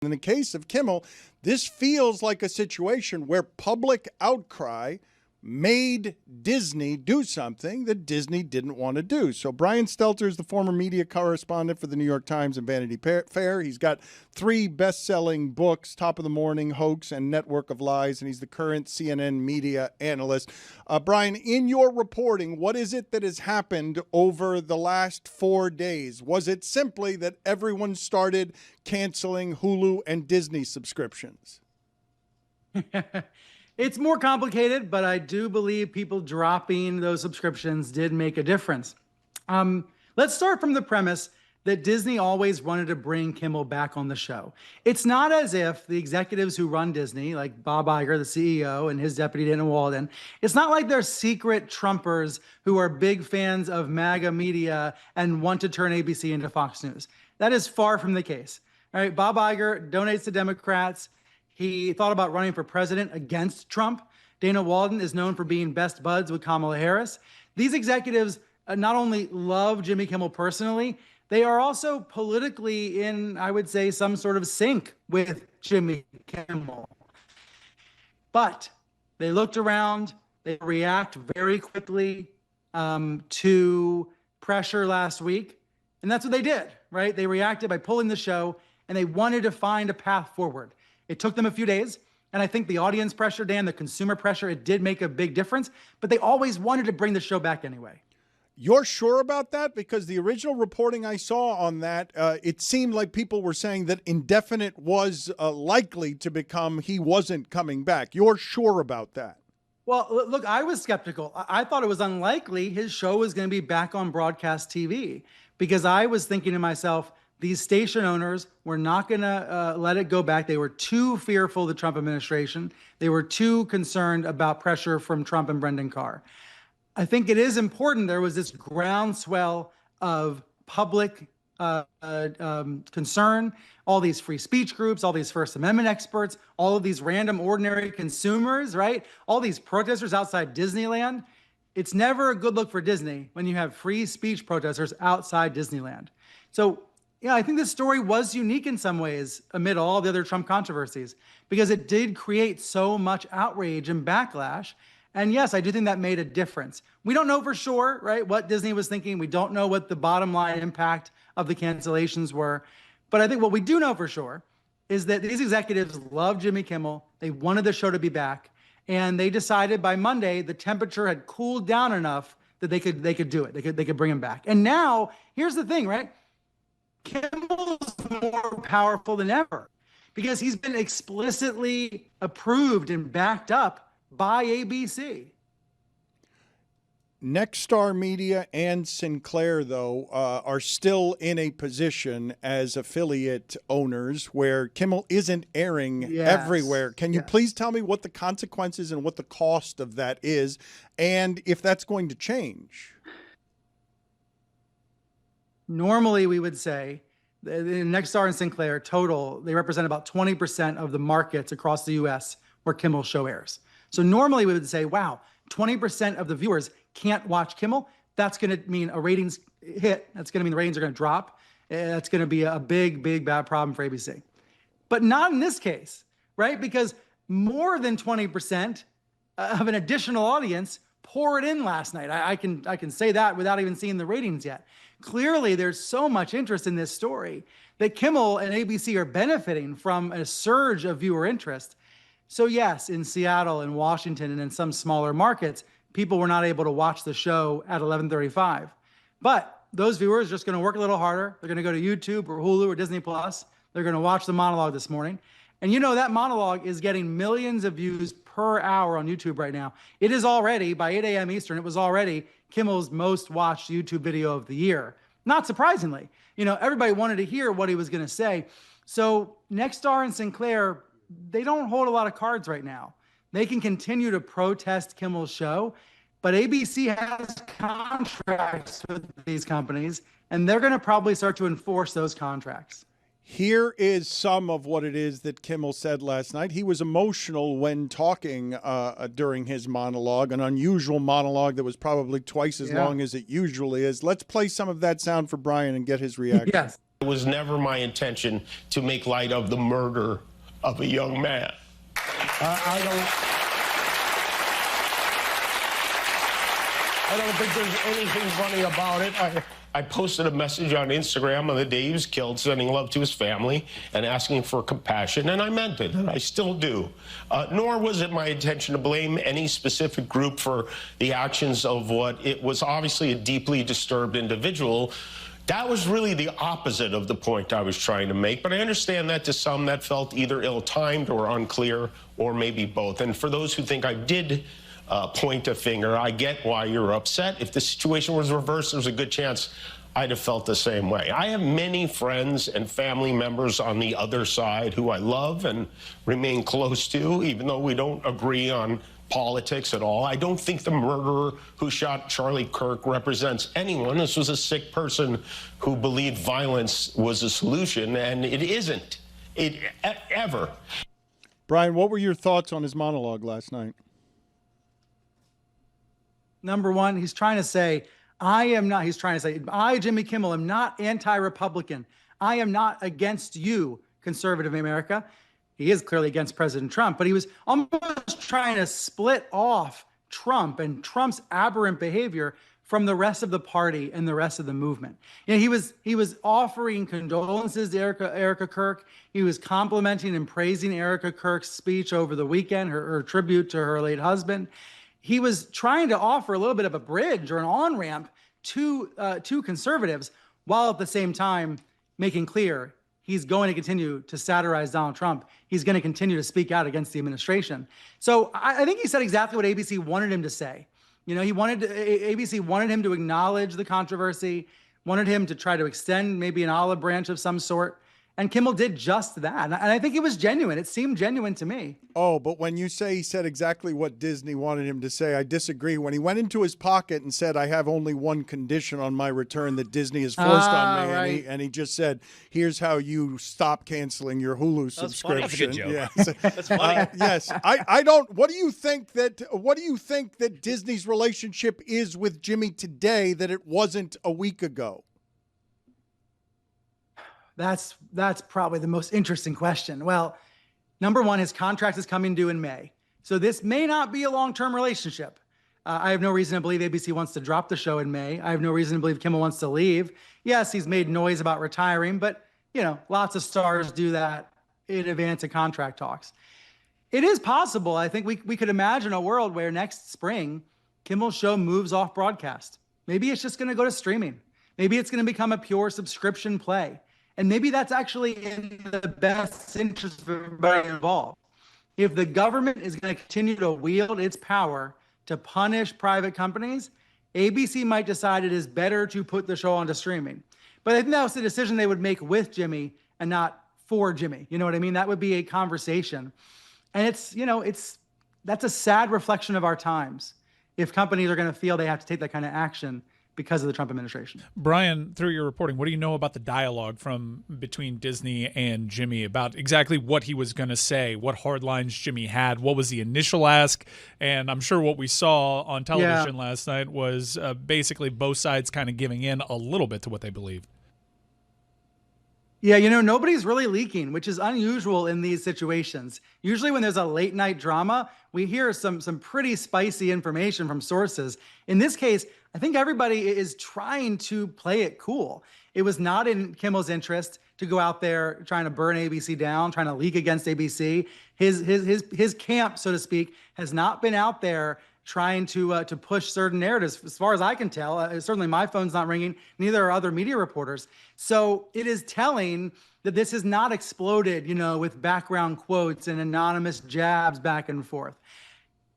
In the case of Kimmel, this feels like a situation where public outcry made Disney do something that Disney didn't want to do. So Brian Stelter is the former media correspondent for the New York Times and Vanity Fair. He's got 3 best-selling books, Top of the Morning, Hoax, and Network of Lies, and he's the current CNN media analyst. Brian, in your reporting, what is it that has happened over the last 4 days? Was it simply that everyone started canceling Hulu and Disney subscriptions? It's more complicated, but I do believe people dropping those subscriptions did make a difference. Let's start from the premise that Disney always wanted to bring Kimmel back on the show. It's not as if the executives who run Disney, like Bob Iger, the CEO, and his deputy Dana Walden, it's not like they're secret Trumpers who are big fans of MAGA media and want to turn ABC into Fox News. That is far from the case. All right, Bob Iger donates to Democrats. He thought about running for president against Trump. Dana Walden is known for being best buds with Kamala Harris. These executives not only love Jimmy Kimmel personally, they are also politically in, I would say, some sort of sync with Jimmy Kimmel. But they looked around, they react very quickly to pressure last week. And that's what they did, right? They reacted by pulling the show, and they wanted to find a path forward. It took them a few days, and I think the audience pressure, Dan, the consumer pressure, it did make a big difference, but they always wanted to bring the show back anyway. You're sure about that? Because the original reporting I saw on that, it seemed like people were saying that indefinite was likely to become he wasn't coming back. You're sure about that? Well, look, I was skeptical. I thought it was unlikely his show was going to be back on broadcast TV, because I was thinking to myself, these station owners were not going to let it go back. They were too fearful of the Trump administration. They were too concerned about pressure from Trump and Brendan Carr. I think it is important. There was this groundswell of public concern, all these free speech groups, all these First Amendment experts, all of these random ordinary consumers, right? All these protesters outside Disneyland. It's never a good look for Disney when you have free speech protesters outside Disneyland. So, yeah, I think this story was unique in some ways amid all the other Trump controversies, because it did create so much outrage and backlash. And yes, I do think that made a difference. We don't know for sure, right, what Disney was thinking. We don't know what the bottom line impact of the cancellations were. But I think what we do know for sure is that these executives love Jimmy Kimmel. They wanted the show to be back. And they decided by Monday the temperature had cooled down enough that they could do it. They could bring him back. And now, here's the thing, right? Kimmel's more powerful than ever because he's been explicitly approved and backed up by ABC. Nexstar Media and Sinclair, though, are still in a position as affiliate owners where Kimmel isn't airing everywhere. Can you please tell me what the consequences and what the cost of that is, and if that's going to change? Normally, we would say Nexstar and Sinclair total, they represent about 20% of the markets across the U.S. where Kimmel's show airs. So normally we would say, wow, 20% of the viewers can't watch Kimmel. That's going to mean a ratings hit. That's going to mean the ratings are going to drop. That's going to be a big, big, bad problem for ABC. But not in this case, right? Because more than 20% of an additional audience poured in last night. I can say that without even seeing the ratings yet. Clearly, there's so much interest in this story that Kimmel and ABC are benefiting from a surge of viewer interest. So yes, in Seattle and Washington and in some smaller markets, people were not able to watch the show at 11:35. But those viewers are just going to work a little harder. They're going to go to YouTube or Hulu or Disney Plus. They're going to watch the monologue this morning. And you know that monologue is getting millions of views per hour on YouTube right now. It is already, by 8 a.m. Eastern, it was already Kimmel's most watched YouTube video of the year. Not surprisingly. You know, everybody wanted to hear what he was going to say. So Nexstar and Sinclair, they don't hold a lot of cards right now. They can continue to protest Kimmel's show, but ABC has contracts with these companies, and they're going to probably start to enforce those contracts. Here is some of what it is that Kimmel said last night. He was emotional when talking during his monologue, an unusual monologue that was probably twice as long as it usually is. Let's play some of that sound for Brian and get his reaction. Yes. It was never my intention to make light of the murder of a young man. I don't think there's anything funny about it. I posted a message on Instagram on the day he was killed, sending love to his family and asking for compassion, and I meant it, and I still do. Nor was it my intention to blame any specific group for the actions of what it was obviously a deeply disturbed individual. That was really the opposite of the point I was trying to make, but I understand that to some that felt either ill-timed or unclear, or maybe both. And for those who think I did point a finger, I get why you're upset. If the situation was reversed, there's a good chance I'd have felt the same way. I have many friends and family members on the other side who I love and remain close to, even though we don't agree on politics at all. I don't think the murderer who shot Charlie Kirk represents anyone. This was a sick person who believed violence was a solution, and it isn't. Ever. Brian, what were your thoughts on his monologue last night? Number one, he's trying to say, I, Jimmy Kimmel, am not anti-Republican. I am not against you, conservative America. He is clearly against President Trump, but he was almost trying to split off Trump and Trump's aberrant behavior from the rest of the party and the rest of the movement. You know, he was offering condolences to Erica Kirk. He was complimenting and praising Erica Kirk's speech over the weekend, her tribute to her late husband. He was trying to offer a little bit of a bridge or an on-ramp to conservatives, while at the same time making clear he's going to continue to satirize Donald Trump. He's going to continue to speak out against the administration. So I think he said exactly what ABC wanted him to say. You know, ABC wanted him to acknowledge the controversy, wanted him to try to extend maybe an olive branch of some sort. And Kimmel did just that. And I think it was genuine. It seemed genuine to me. Oh, but when you say he said exactly what Disney wanted him to say, I disagree. When he went into his pocket and said, I have only one condition on my return that Disney has forced on me, right. and he just said, here's how you stop canceling your Hulu subscription. That's a good joke. Yes. That's funny. Yes. I don't, what do you think that Disney's relationship is with Jimmy today that it wasn't a week ago? That's probably the most interesting question. Well, number one, his contract is coming due in May. So this may not be a long-term relationship. I have no reason to believe ABC wants to drop the show in May. I have no reason to believe Kimmel wants to leave. Yes, he's made noise about retiring, but you know, lots of stars do that in advance of contract talks. It is possible. I think we could imagine a world where next spring, Kimmel's show moves off broadcast. Maybe it's just going to go to streaming. Maybe it's going to become a pure subscription play. And maybe that's actually in the best interest of everybody involved. If the government is going to continue to wield its power to punish private companies, ABC might decide it is better to put the show onto streaming. But I think that was the decision they would make with Jimmy and not for Jimmy. You know what I mean? That would be a conversation. And that's a sad reflection of our times if companies are going to feel they have to take that kind of action because of the Trump administration. Brian, through your reporting, what do you know about the dialogue between Disney and Jimmy about exactly what he was going to say, what hard lines Jimmy had, what was the initial ask? And I'm sure what we saw on television last night was basically both sides kind of giving in a little bit to what they believed. Yeah, you know, nobody's really leaking, which is unusual in these situations. Usually when there's a late night drama, we hear some pretty spicy information from sources. In this case, I think everybody is trying to play it cool. It was not in Kimmel's interest to go out there trying to burn ABC down, trying to leak against ABC. His camp, so to speak, has not been out there trying to push certain narratives. As far as I can tell, certainly my phone's not ringing, neither are other media reporters. So it is telling that this has not exploded, you know, with background quotes and anonymous jabs back and forth.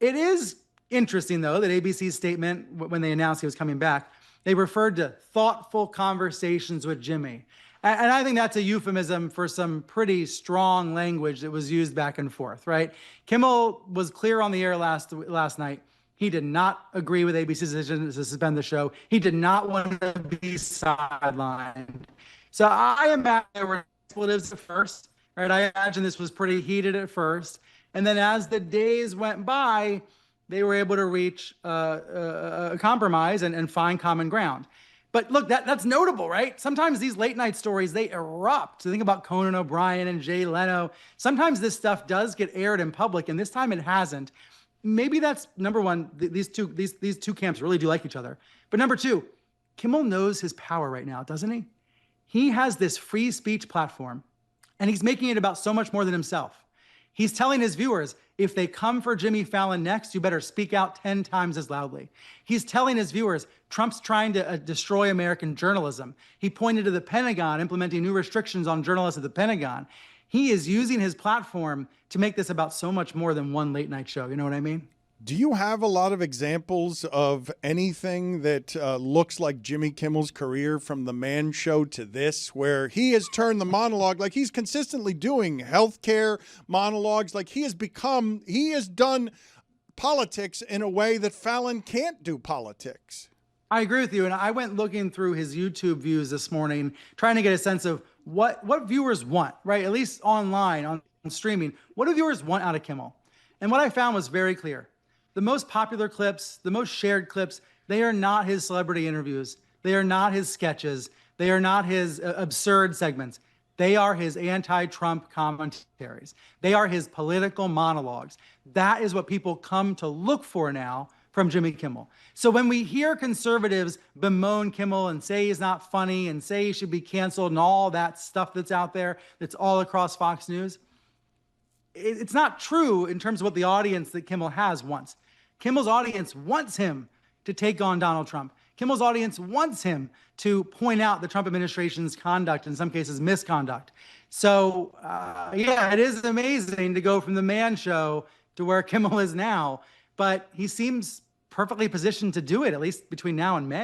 It is interesting, though, that ABC's statement, when they announced he was coming back, they referred to thoughtful conversations with Jimmy. And I think that's a euphemism for some pretty strong language that was used back and forth, right? Kimmel was clear on the air last night. He did not agree with ABC's decision to suspend the show. He did not want to be sidelined. So I imagine there were expletives at first, right? I imagine this was pretty heated at first. And then as the days went by, they were able to reach a compromise and find common ground. But look, that's notable, right? Sometimes these late night stories, they erupt. So think about Conan O'Brien and Jay Leno. Sometimes this stuff does get aired in public, and this time it hasn't. Maybe that's number one. These two camps really do like each other. But number two, Kimmel knows his power right now, doesn't he? He has this free speech platform, and he's making it about so much more than himself. He's telling his viewers, if they come for Jimmy Fallon next, you better speak out 10 times as loudly. He's telling his viewers, Trump's trying to destroy American journalism. He pointed to the Pentagon implementing new restrictions on journalists at the Pentagon. He is using his platform to make this about so much more than one late night show. You know what I mean? Do you have a lot of examples of anything that looks like Jimmy Kimmel's career from the Man Show to this, where he has turned the monologue, like he's consistently doing healthcare monologues, like he has done politics in a way that Fallon can't do politics? I agree with you. And I went looking through his YouTube views this morning, trying to get a sense of what viewers want, right? At least online, on streaming. What do viewers want out of Kimmel? And what I found was very clear. The most popular clips, the most shared clips, they are not his celebrity interviews. They are not his sketches. They are not his absurd segments. They are his anti-Trump commentaries. They are his political monologues. That is what people come to look for now from Jimmy Kimmel. So when we hear conservatives bemoan Kimmel and say he's not funny and say he should be canceled and all that stuff that's out there, that's all across Fox News, it's not true in terms of what the audience that Kimmel has wants. Kimmel's audience wants him to take on Donald Trump. Kimmel's audience wants him to point out the Trump administration's conduct, in some cases misconduct. So, yeah, it is amazing to go from the Man Show to where Kimmel is now, but he seems perfectly positioned to do it, at least between now and May.